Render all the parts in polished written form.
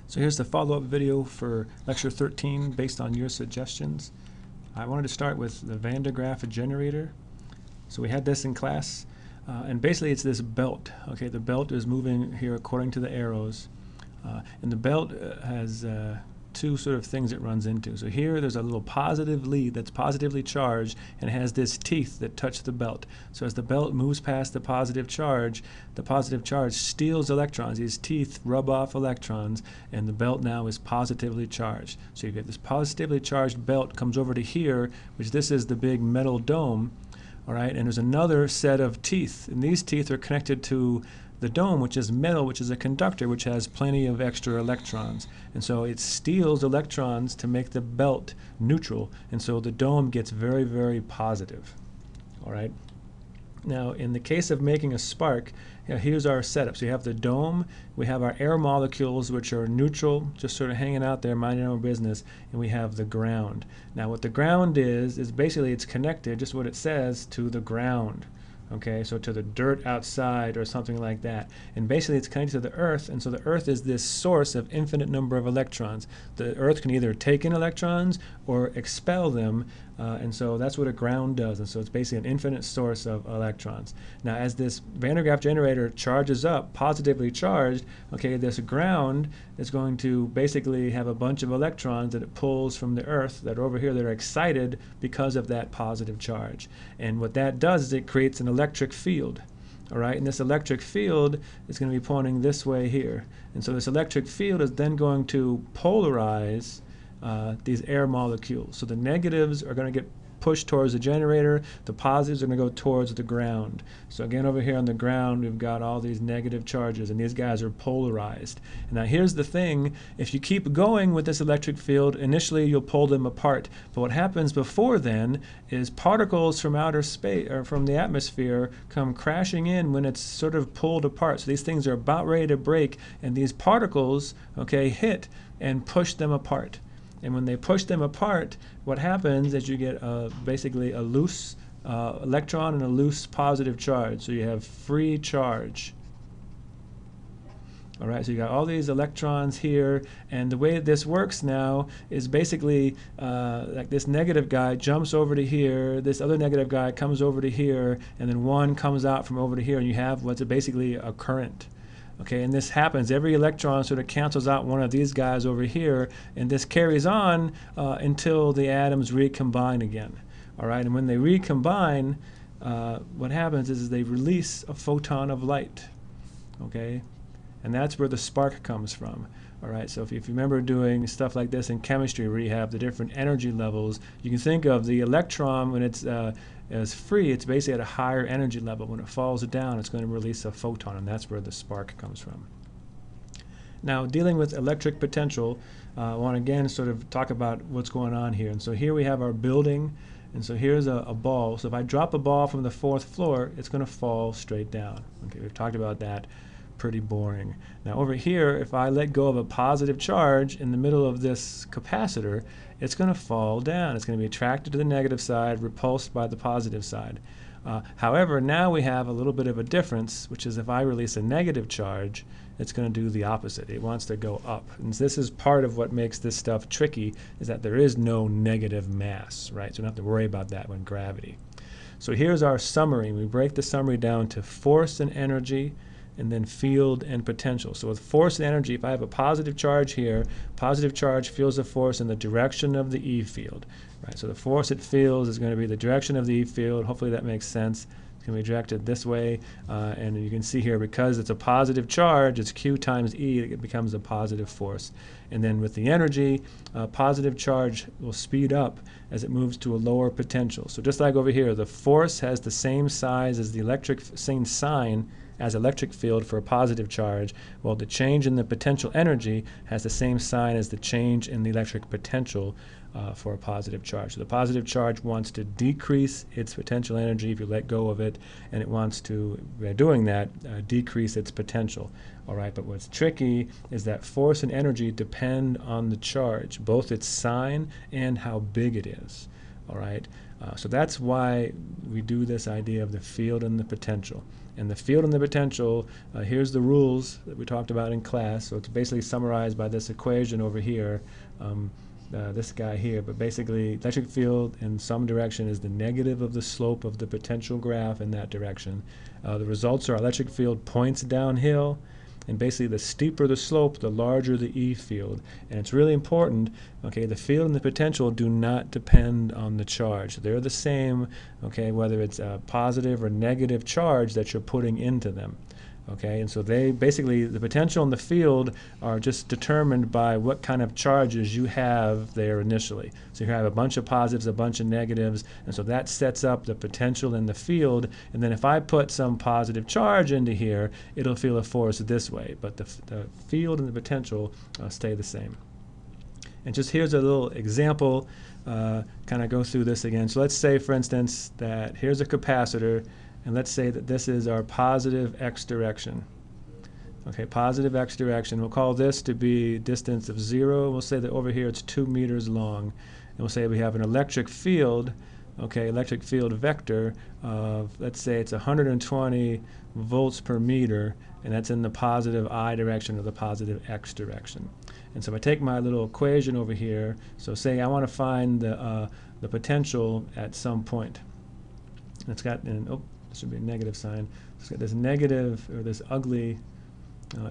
So here's the follow-up video for lecture 13 based on your suggestions. I wanted to start with the Van de Graaff generator. So we had this in class, and basically it's this belt. Okay, the belt is moving here according to the arrows, and the belt has two sort of things it runs into. So here there's a little positive lead that's positively charged and it has this teeth that touch the belt. So as the belt moves past the positive charge steals electrons. These teeth rub off electrons and the belt now is positively charged. So you get this positively charged belt comes over to here, which this is the big metal dome. All right, and there's another set of teeth, and these teeth are connected to the dome, which is metal, which is a conductor, which has plenty of extra electrons. And so it steals electrons to make the belt neutral, and so the dome gets very, very positive. All right. Now, in the case of making a spark, here's our setup. So you have the dome, we have our air molecules, which are neutral, just sort of hanging out there, minding their own business, and we have the ground. Now, what the ground is basically it's connected, just what it says, to the ground. Okay, so to the dirt outside or something like that. And basically it's connected to the earth, and so the earth is this source of infinite number of electrons. The earth can either take in electrons or expel them, and so that's what a ground does. And so it's basically an infinite source of electrons. Now as this Van de Graaff generator charges up, positively charged, okay, this ground is going to basically have a bunch of electrons that it pulls from the earth that are over here that are excited because of that positive charge. And what that does is it creates an electric field. All right, and this electric field is going to be pointing this way here. And so this electric field is then going to polarize these air molecules. So the negatives are going to get pushed towards the generator, the positives are going to go towards the ground. So again, over here on the ground we've got all these negative charges, and these guys are polarized. And now here's the thing, if you keep going with this electric field, initially you'll pull them apart, but what happens before then is particles from outer space or from the atmosphere come crashing in when it's sort of pulled apart. So these things are about ready to break, and these particles, okay, hit and push them apart. And when they push them apart, what happens is you get basically a loose electron and a loose positive charge. So you have free charge. All right, so you got all these electrons here, and the way this works now is basically like this negative guy jumps over to here, this other negative guy comes over to here, and then one comes out from over to here, and you have what's basically a current. Okay, and this happens. Every electron sort of cancels out one of these guys over here, and this carries on until the atoms recombine again. All right, and when they recombine, what happens is they release a photon of light. Okay, and that's where the spark comes from. All right, so if you remember doing stuff like this in chemistry where you have the different energy levels, you can think of the electron when it's as free, it's basically at a higher energy level. When it falls down, it's going to release a photon, and that's where the spark comes from. Now, dealing with electric potential, I want to again sort of talk about what's going on here. And so here we have our building, and so here's a ball. So if I drop a ball from the 4th floor, it's going to fall straight down. Okay, we've talked about that. Pretty boring. Now over here, if I let go of a positive charge in the middle of this capacitor, it's going to fall down. It's going to be attracted to the negative side, repulsed by the positive side. However, now we have a little bit of a difference, which is if I release a negative charge, it's going to do the opposite. It wants to go up. And this is part of what makes this stuff tricky, is that there is no negative mass, right? So we don't have to worry about that when gravity. So here's our summary. We break the summary down to force and energy, and then field and potential. So with force and energy, if I have a positive charge here, positive charge feels the force in the direction of the E field. Right? So the force it feels is going to be the direction of the E field. Hopefully that makes sense. It's going to be directed this way, and you can see here because it's a positive charge, it's Q times E, it becomes a positive force. And then with the energy, positive charge will speed up as it moves to a lower potential. So just like over here, the force has the same size as the same sign as electric field for a positive charge, while the change in the potential energy has the same sign as the change in the electric potential for a positive charge. So the positive charge wants to decrease its potential energy if you let go of it, and it wants to, by doing that, decrease its potential. All right, but what's tricky is that force and energy depend on the charge, both its sign and how big it is. All right, so that's why we do this idea of the field and the potential. And the field and the potential, here's the rules that we talked about in class. So it's basically summarized by this equation over here, this guy here. But basically, electric field in some direction is the negative of the slope of the potential graph in that direction. The results are electric field points downhill, and basically the steeper the slope, the larger the E field. And it's really important, okay, the field and the potential do not depend on the charge. They're the same, okay, whether it's a positive or negative charge that you're putting into them. Okay, and so they basically, the potential and the field are just determined by what kind of charges you have there initially. So you have a bunch of positives, a bunch of negatives, and so that sets up the potential in the field. And then if I put some positive charge into here, it'll feel a force this way. But the field and the potential stay the same. And just here's a little example, kind of go through this again. So let's say, for instance, that here's a capacitor, and let's say that this is our positive x direction. Okay, positive x direction. We'll call this to be distance of 0. We'll say that over here it's 2 meters long. And we'll say we have an electric field, okay, electric field vector of, let's say it's 120 volts per meter, and that's in the positive I direction or the positive x direction. And so if I take my little equation over here, so say I want to find the potential at some point. And it's got an, oh, this should be a negative sign. It's got this negative, or this ugly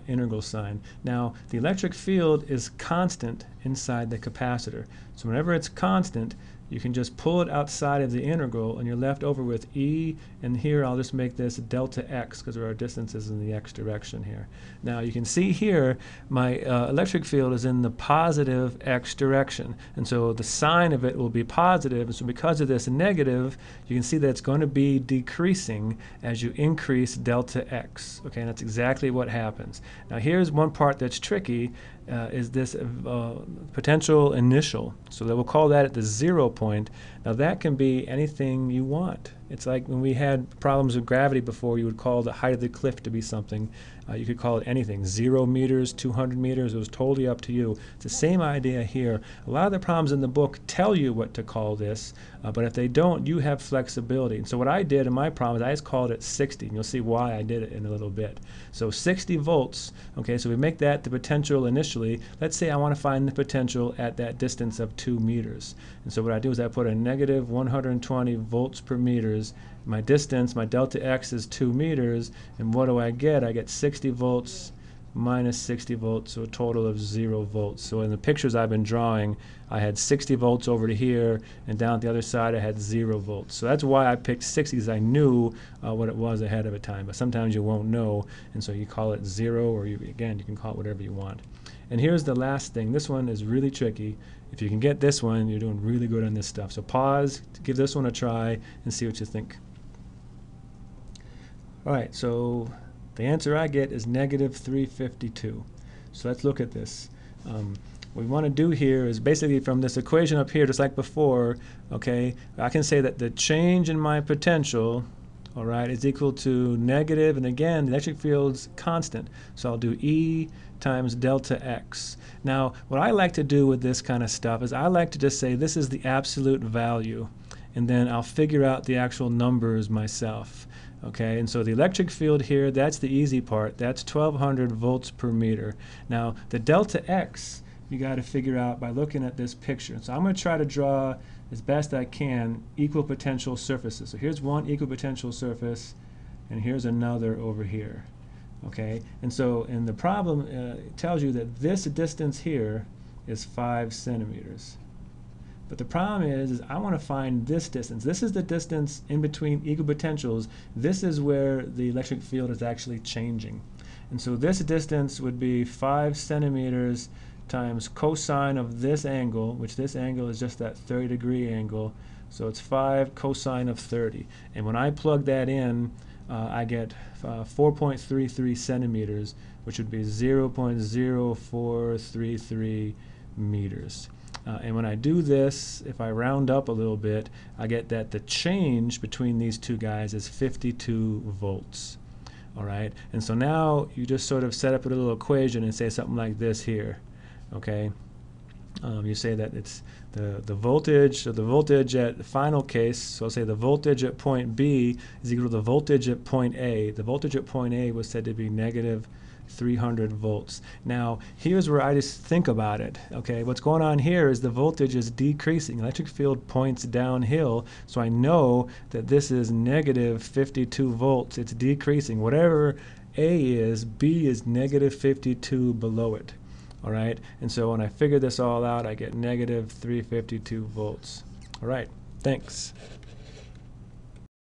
integral sign. Now, the electric field is constant inside the capacitor. So whenever it's constant, you can just pull it outside of the integral, and you're left over with E, and here I'll just make this delta x, because there are distances in the x direction here. Now you can see here my electric field is in the positive x direction, and so the sign of it will be positive, and so because of this negative, you can see that it's going to be decreasing as you increase delta x. Okay, and that's exactly what happens. Now here's one part that's tricky, is this potential initial. So that we'll call that at the 0 point. Now that can be anything you want. It's like when we had problems with gravity before, you would call the height of the cliff to be something. You could call it anything, 0 meters, 200 meters, it was totally up to you. It's the same idea here. A lot of the problems in the book tell you what to call this, but if they don't, you have flexibility. And so what I did in my problems, I just called it 60, and you'll see why I did it in a little bit. So 60 volts, okay, so we make that the potential initially. Let's say I want to find the potential at that distance of 2 meters. And so what I do is I put a negative 120 volts per meters. My distance, my delta x is 2 meters, and what do I get? I get 60 volts minus 60 volts, so a total of 0 volts. So in the pictures I've been drawing, I had 60 volts over to here, and down at the other side I had 0 volts. So that's why I picked 60, because I knew what it was ahead of a time. But sometimes you won't know, and so you call it 0, or again, you can call it whatever you want. And here's the last thing. This one is really tricky. If you can get this one, you're doing really good on this stuff. So pause, give this one a try, and see what you think. All right, so the answer I get is negative 352. So let's look at this. What we want to do here is basically from this equation up here, just like before, okay, I can say that the change in my potential, all right, is equal to negative, and again, the electric field's constant. So I'll do E times delta x. Now, what I like to do with this kind of stuff is I like to just say this is the absolute value, and then I'll figure out the actual numbers myself. Okay, and so the electric field here, that's the easy part. That's 1200 volts per meter. Now, the delta x, you got to figure out by looking at this picture. So I'm going to try to draw as best I can equal potential surfaces. So here's one equal potential surface, and here's another over here. Okay, and so in the problem it tells you that this distance here is 5 centimeters. But the problem is I want to find this distance. This is the distance in between equal potentials. This is where the electric field is actually changing. And so this distance would be 5 centimeters times cosine of this angle, which this angle is just that 30-degree angle. So it's 5 cosine of 30. And when I plug that in, I get 4.33 centimeters, which would be 0.0433 meters. And when I do this, if I round up a little bit, I get that the change between these two guys is 52 volts. All right, and so now you just sort of set up a little equation and say something like this here. Okay, You say that it's the voltage, or the voltage at the final case, so I'll say the voltage at point B is equal to the voltage at point A. The voltage at point A was said to be negative 300 volts. Now, here's where I just think about it, okay? What's going on here is the voltage is decreasing. Electric field points downhill, so I know that this is negative 52 volts. It's decreasing. Whatever A is, B is negative 52 below it. All right, and so when I figure this all out, I get negative 352 volts. All right, thanks.